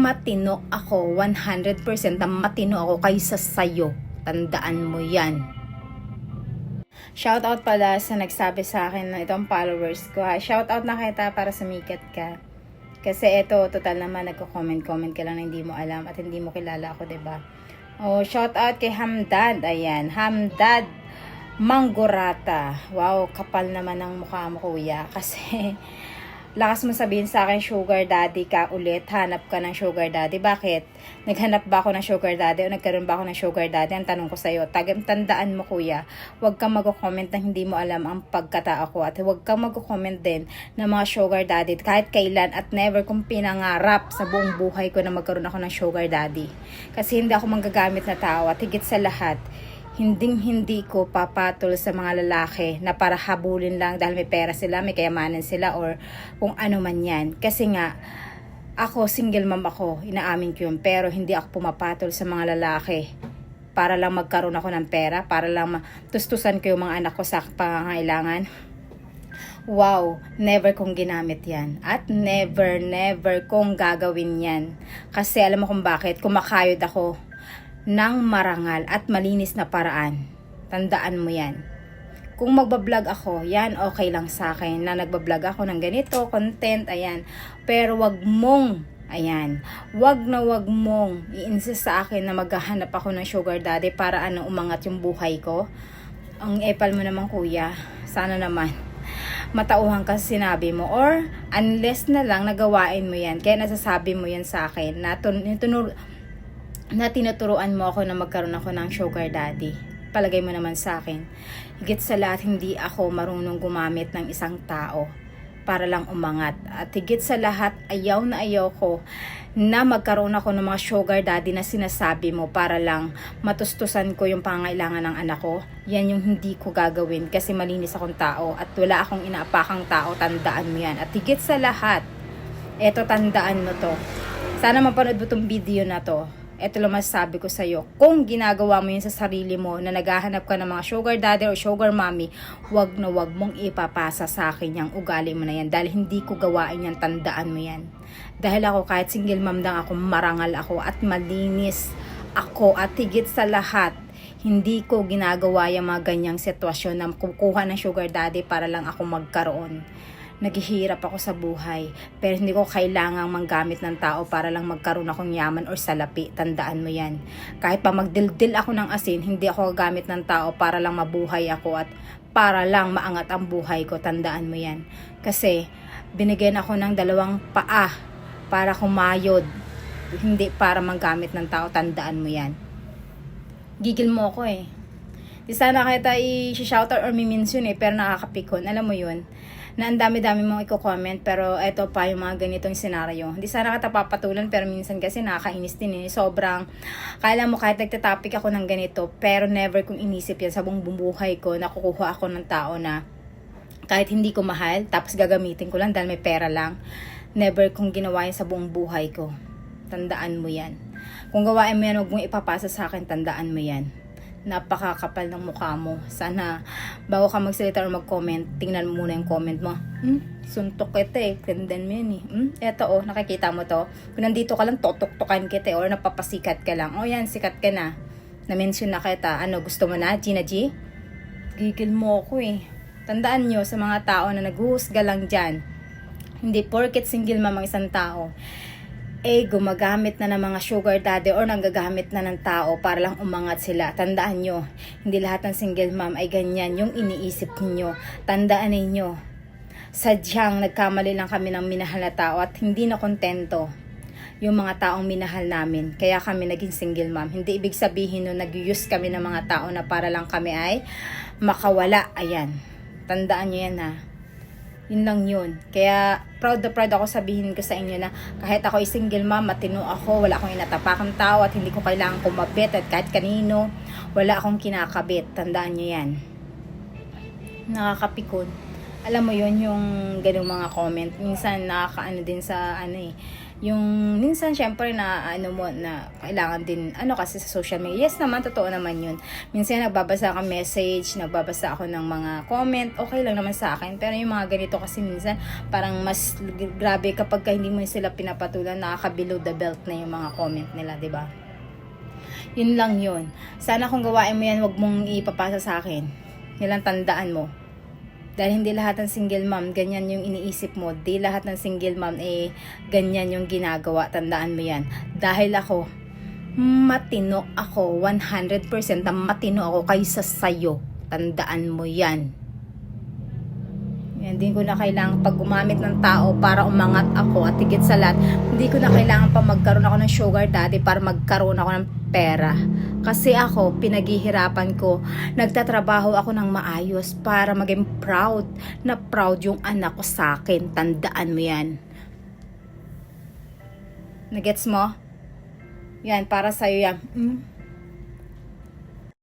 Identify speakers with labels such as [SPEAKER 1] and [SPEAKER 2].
[SPEAKER 1] Matino ako, 100% na matino ako kaysa sayo. Tandaan mo yan. Shoutout pala sa nagsabi sa akin na itong followers ko. Shoutout na kita para sumikat ka. Kasi ito, total naman, nagko-comment-comment ka lang na hindi mo alam at hindi mo kilala ako, diba? Oh, shoutout kay Hamdad. Ayan, Hamdad Manggurata. Wow, kapal naman ng mukha mo, kuya. Kasi lakas mo sabihin sa akin, sugar daddy ka ulit. Hanap ka ng sugar daddy. Bakit? Naghanap ba ako ng sugar daddy o nagkaroon ba ako ng sugar daddy? Ang tanong ko sa'yo, tandaan mo, kuya, huwag kang mag-comment na hindi mo alam ang pagkatao ko. At huwag kang mag-comment din ng mga sugar daddy kahit kailan at never kong pinangarap sa buong buhay ko na magkaroon ako ng sugar daddy. Kasi hindi ako manggagamit na tao at higit sa lahat, hindi ko papatol sa mga lalaki na para habulin lang dahil may pera sila, may kayamanan sila or kung ano man yan. Kasi nga, ako, single mom ako, inaamin ko yun, pero hindi ako pumapatol sa mga lalaki para lang magkaroon ako ng pera, para lang matustusan ko yung mga anak ko sa pangangailangan. Wow, never kong ginamit yan. At never kong gagawin yan. Kasi alam mo kung bakit, kumakayod ako ng marangal at malinis na paraan. Tandaan mo yan. Kung magbablog ako, yan okay lang sa akin na nagbablog ako ng ganito, content, ayan. Pero wag mong, ayan, wag mong i-insist sa akin na maghahanap ako ng sugar daddy para umangat yung buhay ko. Ang epal mo naman, kuya. Sana naman matauhan ka sa sinabi mo or unless na lang nagawain mo yan. Kaya nasasabi mo yan sa akin na tinuturuan mo ako na magkaroon ako ng sugar daddy. Palagay mo naman sa akin, higit sa lahat hindi ako marunong gumamit ng isang tao para lang umangat. At higit sa lahat, ayaw ko na magkaroon ako ng mga sugar daddy na sinasabi mo para lang matustusan ko yung pangailangan ng anak ko. Yan yung hindi ko gagawin kasi malinis akong tao at wala akong inaapakang tao. Tandaan mo yan. At higit sa lahat, eto, tandaan mo to. Sana mapanood mo tong video na to. Ito lang masasabi ko sa'yo, kung ginagawa mo yun sa sarili mo na naghahanap ka ng mga sugar daddy or sugar mommy, wag mong ipapasa sa akin yung ugali mo na yan dahil hindi ko gawain yan, tandaan mo yan. Dahil ako kahit single mom lang ako, marangal ako at malinis ako at higit sa lahat, hindi ko ginagawa yung mga ganyang sitwasyon na kukuha ng sugar daddy para lang ako magkaroon. Naghihirap ako sa buhay, pero hindi ko kailangang manggamit ng tao para lang magkaroon akong yaman or salapi. Tandaan mo yan. Kahit pa magdildil ako ng asin, hindi ako gagamit ng tao para lang mabuhay ako at para lang maangat ang buhay ko. Tandaan mo yan. Kasi binigyan ako ng 2 paa para kumayod, hindi para manggamit ng tao. Tandaan mo yan. Gigil mo ako eh. Di sana kita i-shoutout or mi-mention pero nakakapikon. Alam mo yun, na ang dami-dami mong i-comment, pero eto pa yung mga ganitong senaryo. Hindi sana kita papatulan, pero minsan kasi nakakainis din eh. Sobrang, kala mo kahit nagtatopic ako ng ganito, pero never kong inisip yan sa buong buhay ko na kukuha ako ng tao na kahit hindi ko mahal, tapos gagamitin ko lang dahil may pera lang. Never kong ginawa yan sa buong buhay ko. Tandaan mo yan. Kung gawain mo yan, huwag mong ipapasa sa akin, tandaan mo yan. Napakakapal ng mukha mo. Sana bago ka magsalita or mag-comment, tingnan mo muna yung comment mo. Suntok kita eh. Gandaan mo yan eh. Eto oh, nakikita mo to. Kung nandito ka lang, totok-tokan kita or napapasikat ka lang. Oh yan, sikat ka na. Na-mention na kita. Ano, gusto mo na, Gina G? Gigil mo ako eh. Tandaan nyo sa mga tao na naghuhusga lang dyan. Hindi porket single mom ang isang tao, gumagamit na ng mga sugar daddy or nanggagamit na ng tao para lang umangat sila. Tandaan nyo, hindi lahat ng single mom ay ganyan yung iniisip niyo. Tandaan ninyo, sadyang nagkamali lang kami ng minahal na tao at hindi na kontento yung mga taong minahal namin. Kaya kami naging single mom. Hindi ibig sabihin no nag-use kami ng mga tao na para lang kami ay makawala. Ayan, tandaan nyo yan ha. Yun lang yun. Kaya proud na proud ako sabihin ko sa inyo na kahit ako ay single mom, matino ako, wala akong inatapakang tao at hindi ko kailangan kumabit at kahit kanino, wala akong kinakabit. Tandaan nyo yan. Nakakapikon. Alam mo yun, yung ganung mga comment. Minsan nakakaano din sa Yung minsan syempre na ano mo na kailangan din ano kasi sa social media. Yes naman, totoo naman yun. Minsan nagbabasa ako message, nagbabasa ako ng mga comment, okay lang naman sa akin. Pero yung mga ganito kasi minsan parang mas grabe kapag hindi mo sila pinapatulan, nakaka-below the belt na yung mga comment nila, 'di ba? Yun lang yun. Sana kung gawain mo yan, wag mong ipapasa sa akin. Yan lang tandaan mo. Dahil hindi lahat ng single mom, ganyan yung iniisip mo. Di lahat ng single mom, ganyan yung ginagawa. Tandaan mo yan. Dahil ako, matino ako. 100% na matino ako kaysa sayo. Tandaan mo yan. Hindi ko na kailangan pag gumamit ng tao para umangat ako. At higit sa lahat, hindi ko na kailangan pa magkaroon ako ng sugar daddy para magkaroon ako ng pera. Kasi ako, pinaghihirapan ko, nagtatrabaho ako ng maayos para maging proud, na proud yung anak ko sa akin. Tandaan mo yan. Nagets mo? Yan, para sa'yo yan.